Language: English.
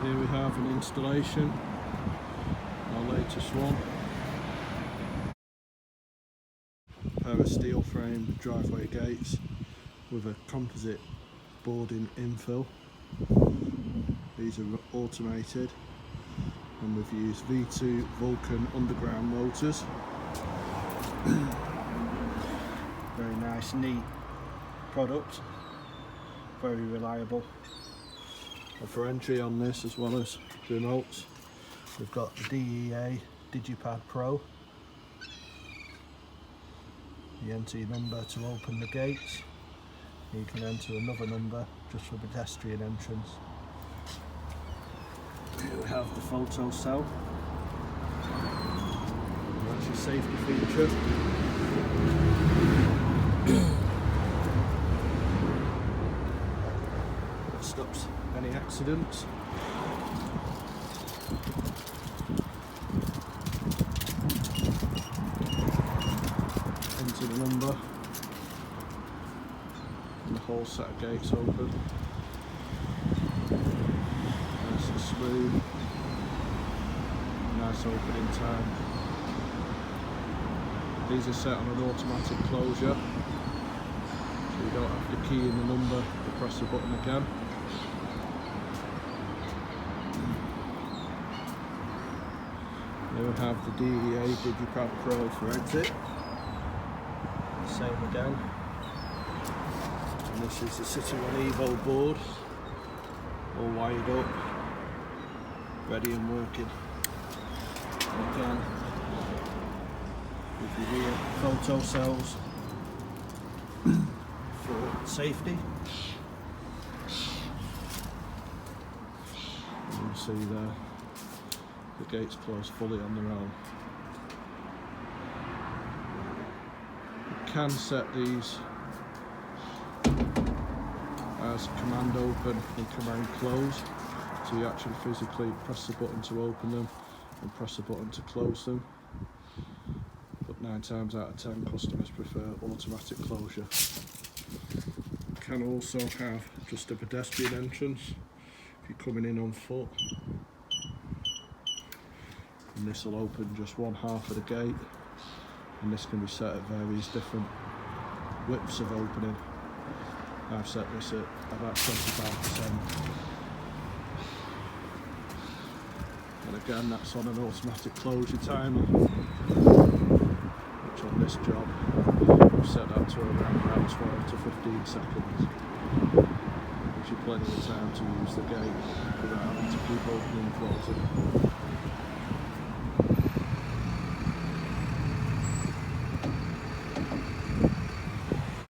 Here we have an installation, our latest one. A pair of steel frame driveway gates with a composite boarding infill. These are automated and we've used V2 Vulcan underground motors. Very nice, neat product, very reliable. And for entry on this, as well as remotes, we've got the DEA Digipro. You enter your number to open the gates. You can enter another number just for pedestrian entrance. Here we have the photo cell. That's your safety feature. That stops any accidents. Enter the number and the whole set of gates open. Nice and smooth. Nice opening time. These are set on an automatic closure, so you don't have to key in the number to press the button again. Here we have the DEA Digipro for exit. Same again. And this is the City One Evo board, all wired up, ready and working. And again, with your rear photo cells for safety. You can see there, the gates close fully on their own. You can set these as command open and command close, so you actually physically press the button to open them and press the button to close them. But 9 times out of 10 customers prefer automatic closure. You can also have just a pedestrian entrance if you're coming in on foot. And this will open just one half of the gate, and this can be set at various different widths of opening. I've set this at about 25%. And again, that's on an automatic closure timer, which on this job I've set that to around about 12 to 15 seconds. Gives you plenty of time to use the gate without having to keep opening and closing.